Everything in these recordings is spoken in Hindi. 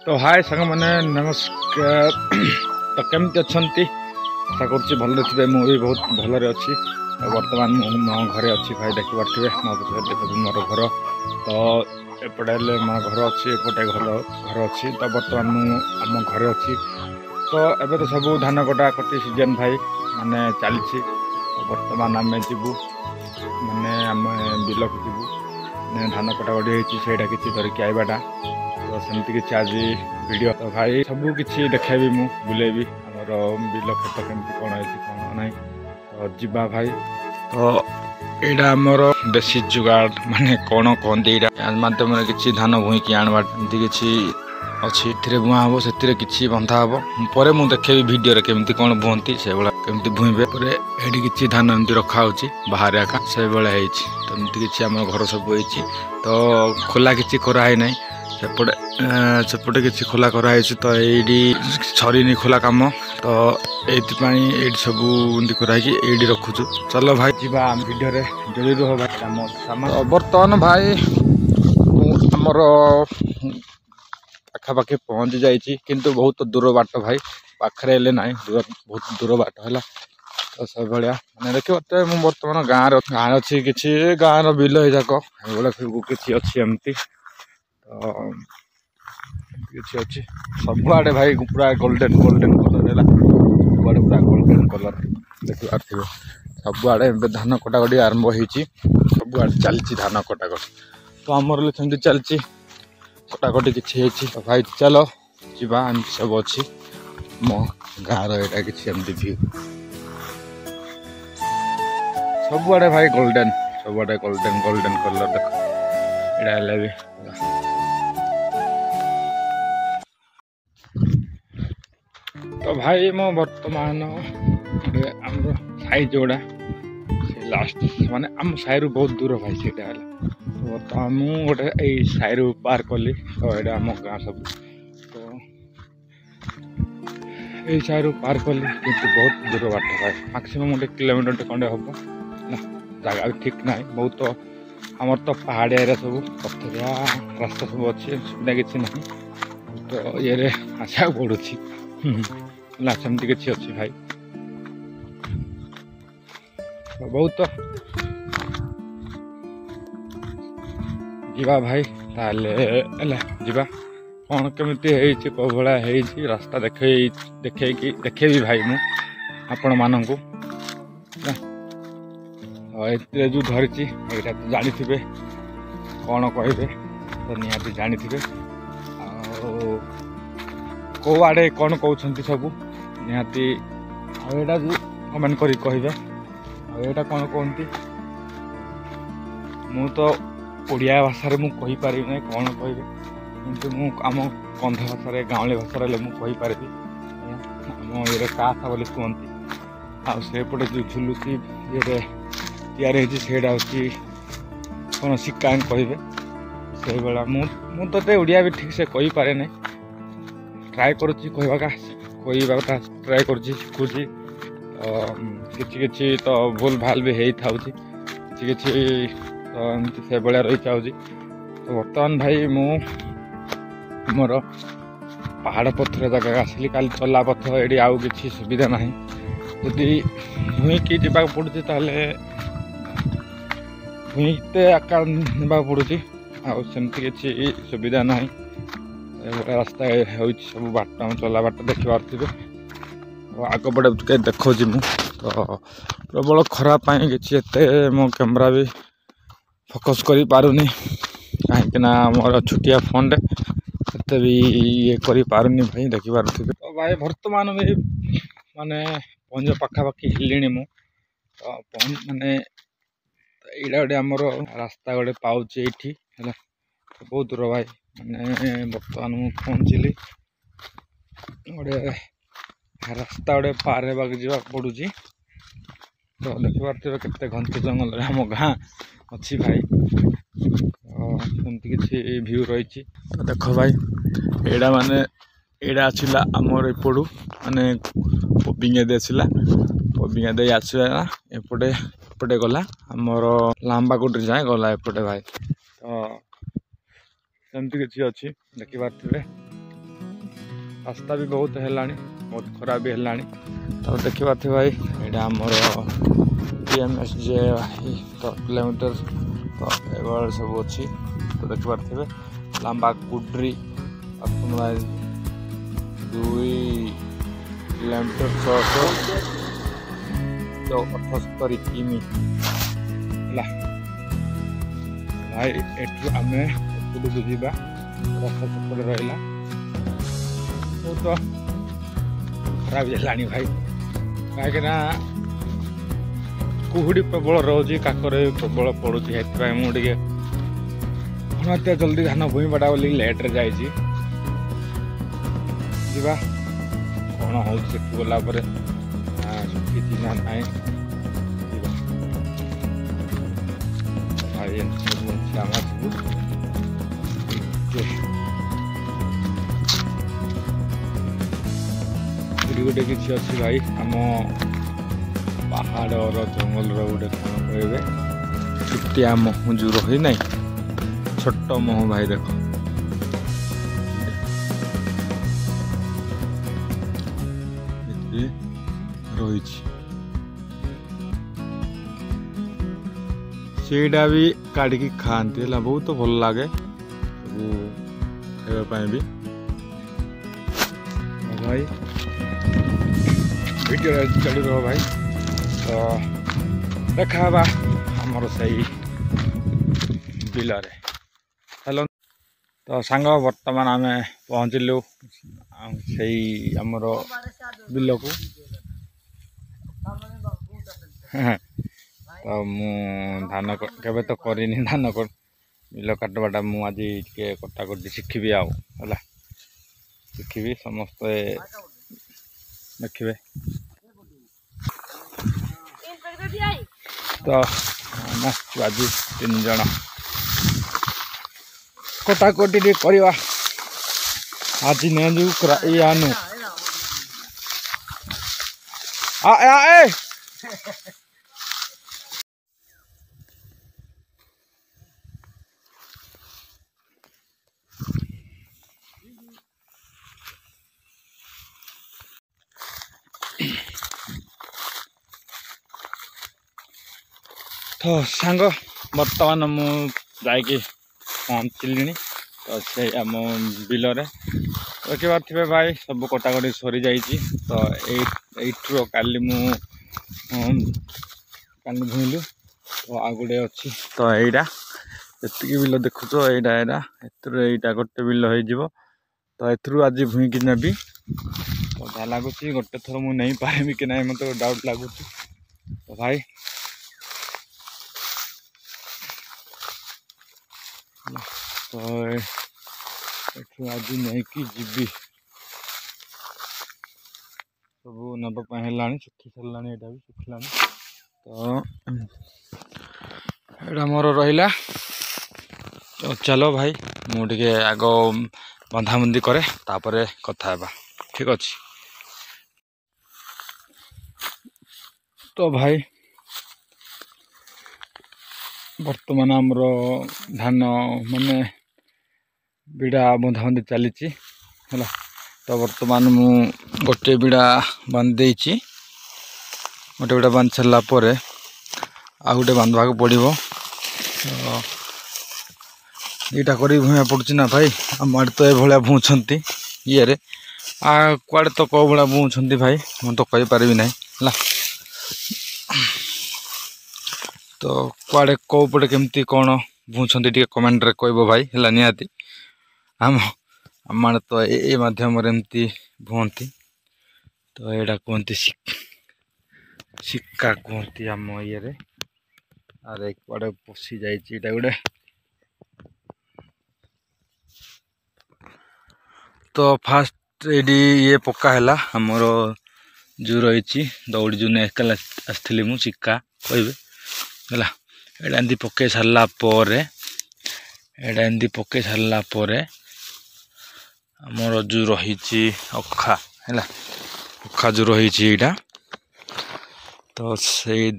तो हाय सांग मैंने नमस्कार। तो केमती अच्छा आशा कर भल थे मुझे बहुत भलरे अच्छी। बर्तमान मो घरे अच्छी भाई देखी पारे मो देखिए मोर घर तो एपटे मो घर अच्छी एपटे घर अच्छी। तो बर्तमान मुझ घरे अच्छी। तो एबे तो सब धान कटा कटी सीजन भाई माने चलती। तो बर्तमान आम जीवु माने आम बिल को जीवु धान कटाकटी होता किसी धरिकी आईबाटा। तो सेमती किसी आज वीडियो तो भाई सबू किसी देखेबी मु बुलेबी आमर बिल खेत केमती कौन है कौन ना। तो जीवा भाई तो यहाँ आमर देसी जुगाड़ माने कौन कहते यहाँ मध्यम किसी धान भूईकी आणवा एमती किसी अच्छी बुआ हम से किसी बंधा हम पर मुझे देखेबी वीडियो केमती कौन बुहती से केमती भूइबे ये किसी धान एमती रखा बाहर आका से भाई तो एमती किसी आम घर सब होती। तो खोला किसी कराई ना सेपटे सेपटे किसी खोला कराई। तो ये सरीनी खोला कम तो ये सब कराई रखुचु। चलो भाई जीवा वीडियो रे जोड़ी रह भाई आम सामान। बर्तमान भाई आमर पाखापाखि पहुँची जाइए किंतु बहुत दूर बाट भाई पाखे ना बहुत दूर बाट है। तो सब भाया मैंने देखिए मुझे बर्तमान गाँव अच्छी किसी गाँव बिल जाक सब किसी अच्छी एमती। तो किसी अच्छी सबुआड़े भाई पूरा गोल्डन गोल्डन कलर है सबुआड़े पूरा गोल्डन कलर देखी पारे। सबुआड़े धान कटाकटी आरंभ होती सबुआड़े चलती धान कटाकटी। तो आमर सेमती चलती कटाकटी किसी होती। तो भाई चलो जीवा एमती सब अच्छी मो गाँव रहा किसी एमती व्यू सबुआड़े भाई गोल्डन सबुआड़े गोल्डन गोल्डन कलर देख यहाँ भी। तो भाई मो बर्तमान आम साई जोड़ा से लास्ट माने आम साई रु बहुत दूर भाई से तो बर्तमान मुझे गोटे साई रु पार कली। तो यहाँ आम गाँ सब तो ये साई रु पार कली किंतु बहुत दूर बाट भाई मैक्सीम 1 किलोमीटर खंडे हम ना जगह भी ठीक ना बहुत। आमर तो पहाड़ एरिया सब पथरिया रास्ता सब अच्छे सुविधा किसी ना। तो ये आशा पड़ू ना सेमती किसी अच्छी भाई तो बहुत जीवा भाई ताले जीवा कौन केमिति कौ भाया रास्ता देखे भी भाई मु आपण मानू जो धरी यहाँ तो जानी थे कौन कहे तो निहाती जानी थे कौ आड़े कौन कहते सब निहाती आटा जो कमेंट कर कहे आटा कौन कहती मु तो ओडिया भाषा रे मु कहि पारि नै कौन कहे किंतु मु आम कंध भाषा गाँवली भाषा मुझे आम ये काथा बोली कहती आसेपटे जो झुलुची ये तैयारी होती कौन शिका कहे से भाया मुझे ओडिया भी ठीक से कही पारे ना ट्राए करुच्ची कहवा ट्राए करुच्ची शिखुची। किसी तो भूल भाल भी हो था किसी तो एमती से भाया रही जाऊँगी। तो बर्तमान भाई मोर पहाड़ पथर जगह आसली काली चला पथ ये आउ कि सुविधा ना जदि भूईकी जावाक पड़ुची भूईते आकार ना पड़ुची आमती किसी सुविधा ना रास्ता हो सब बाट चला बाट देखी पारे। आग पटे देखो मु तो प्रबल खराब कि मो कैमरा भी फोकस कर पारुनी कहीं मोर छुटिया फोन रे भी ये कर पारुनी भाई देखी पारे। तो भाई बर्तमान भी माने पहुँच पाखापाखि हिलनी मु तो माने यहाँ गोटे आमर रास्ता गोटे पाऊँ ये बहुत दूर भाई माने बर्तमान मुझे पहुँचली गोटे रास्ता गोटे पार होगा पड़ुची। तो देखी पारे केते घंटे जंगल आम गाँ अच्छी भाई सेमती किसी व्यू रही। तो देख भाई एड़ा माने एड़ा आसला आमर एपटू माने पबिंगा दे आसला पबिंगा दे आसला एपटे एपटे गला आमर लांबा कोटी जाए गला एपटे भाई। तो सेमती किसी अच्छी देखी पारे रास्ता भी बहुत है बहुत खराब भी है। तो देखा भाई यहाँ आमर PMSJ तो किलोमीटर तो एवं सब अच्छी तो देखी पारे लंबा कुड्री 2 किलोमीटर 678 किमी भाई एठू आम एपटू जावा रास्ता सेपटे रहा बहुत खराब है भाई कहीं कुहुड़ी प्रबल रोचे काकर प्रबल पड़ुची मुझे एत जल्दी धान भूमि बाटा बोल लेट्रे जाइए कौन हो गला सुखी ना ना गोटे किसी अच्छी भाई आम पहाड़ जंगल गोटे कौन कहे छुटिया महू जो रही ना छोट महू भाई देख रही सेटा भी काढ़ी खाती है बहुत भल लगे खावाई भी भाई वीडियो चली रहा भाई तो देखा आमर से बिलरे हेलो तो सांग बर्तमान आम पहुँचलु से आमर बिल को तो मु धान केवे तो करनी धान बिल काटवाटा मु आज कटाकटी शिखी आला शिखी समस्ते देखिए तो आज 3 जन कटाकटी करवा आज नेजु यानु तो सांग बर्तमान मु जाकि पहुँचल तो से आम बिलरे देखी पारे भाई सब कटाकटी सरी जा तो यू काली भूलु तो आ गए अच्छी तो यहाँ बिल देखुच यहाँ गोटे बिल हो तो एथरू आज भूईकी नेबी तो जहाँ लगुच गोटे थर मुझे नहीं पारि कि ना मत डाउट लगुच तो भाई तो आज नहीं कि जीवी सब नापा सुखी सारा यहाँ भी सुखला तो यहाँ मोर रहा तो चलो भाई मुझे आग बंधाबंधी करे तापर कथा ठीक अच्छे तो भाई बर्तमान आमर धान माने बिड़ा बंधाबंधी चली तो बर्तमान मु गोटे बिड़ा बांध गोटे बिड़ा बांध सारा आ गोटे बांधवा पड़ो यहाँ कर भूया पड़ुची ना भाई आम आड़े तो ये भूंचती ये कुआड़े तो कौ भाया भूंचती भाई मुझे तो कहींपारि ना तो कुआड़े कौ पटे केमती कौन भूंचती टे कमेंट रे कहब भाई है निहाती आम आड़े तो ये मध्यम एमती भूंती तो यहाँ कहते सिक्का कहती आम ये अरे कुआड़े पशि जाइए गोटे तो फास्ट ये पक्का है आमर जो रही दौड़ी जो एकला आसती मु सिक्का कहे है एमती पकई सारापर एमती पकई सारापर आमर जो रही अखा है अखा जो रही यहाँ तो से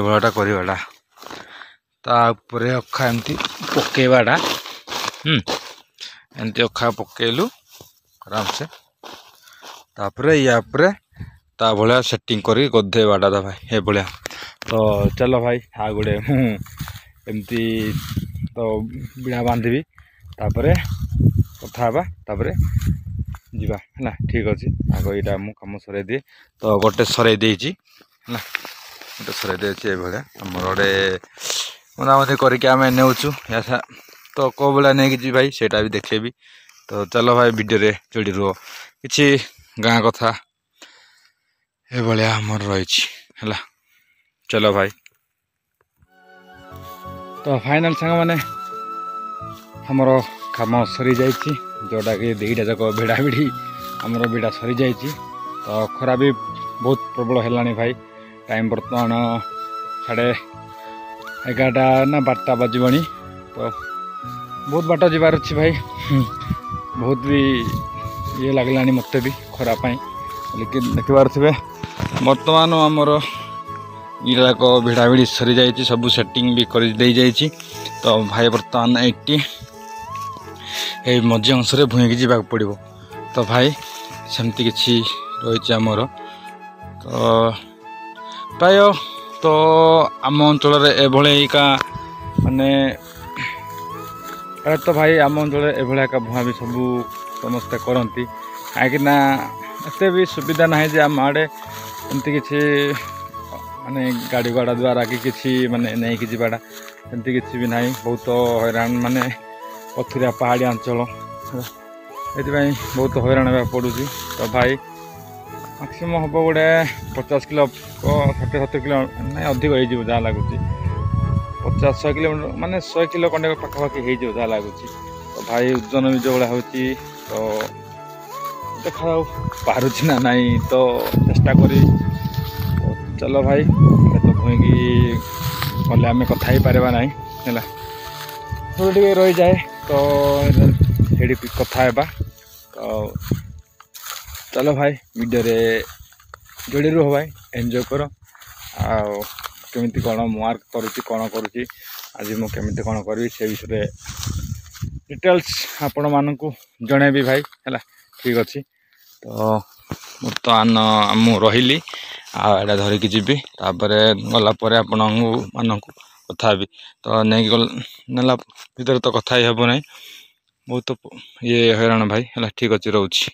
भाटा करवाटा तापर अखा एमती पकईवाटा एमती अखा पकेलु आराम से तापर या ता भाया सेटिंग कर गधेवाटा था भाई ये भाया। तो चलो भाई आ गुड़े एमती तो बिड़ा बांधि तापर कथा तापर जीवा है ठीक अच्छे आग यहाँ मुझे कम सर दिए तो गोटे सर देती है गोटे सर देती भाया आमर गोटे मरामती करके आम नेचु तो कौ भाया नहीं जी भाई सेटा भी देखेबी। तो चलो भाई वीडियो रे जोड़ी रुह कि गाँ कथा ये भाया आमर रही है। चलो भाई तो फाइनल सांग मैंने आमर काम सरी जा जोटा कि दुईटा जाक भिड़ा भिड़ी आमर भिड़ा सरी जा तो खरा भी बहुत प्रबल है भाई। टाइम बर्तमान 11:30 ना 12टा बजबनी तो बहुत बाट जीवार अच्छी भाई बहुत भी ये लगला मत भी खरापाई लेकिन देखिबार थे बर्तमान आमर इराक भिड़ा भिड़ी सरी जा सब सेटिंग भी कर दे जाइए। तो भाई बर्तमान एटी ये मझी अंश भूई जावाक पड़ो। तो भाई सेमती किसी रही आमर तो प्राय तो आम अंचल एभका माने प्राय तो भाई आम अंचल एभका भुआ भी सब समस्ते करती कहीं एत भी सुविधा ना जे आम आड़े एमती किसी माने गाड़ी घोड़ा द्वारा कि किसी माने नहीं कि जावाटा एमती किसी भी ना बहुत हैरान माने पथुरिया पहाड़िया अंचल ये बहुत हैरान होगा पड़ू। तो भाई मैक्सीम हम गोटे 50 किलो 60-70 किलो ना अधिक हो जहाँ लगुच 50-100 किलोमीटर माने 100 किलो खंडे पाखापाखि हो जहाँ लगुच। तो भाई ओजन भी जो भाया हो तो देखा पारुच ना नहीं तो चेष्टा करी। तो चलो भाई तो भूई गले आम कथा ही पारा ना है थोड़ा रही जाए तो ये कथा है। तो चलो भाई वीडियो रे जोड़ी रुह भाई एंजॉय कर केमिति कौन मार्क करुच्ची कौन करुच्ची आज मुझे कौन करी से विषय डिटेल्स आपण मानू जनइबी भाई है ठीक अच्छे। तो बर्तमान मु रही आड़ा धरिकी जी गलापर आपण मानक कथा भी तो नहीं नेला भर तो कथा ही हेब ना बहुत ये हैरान भाई है ठीक अच्छे रोच।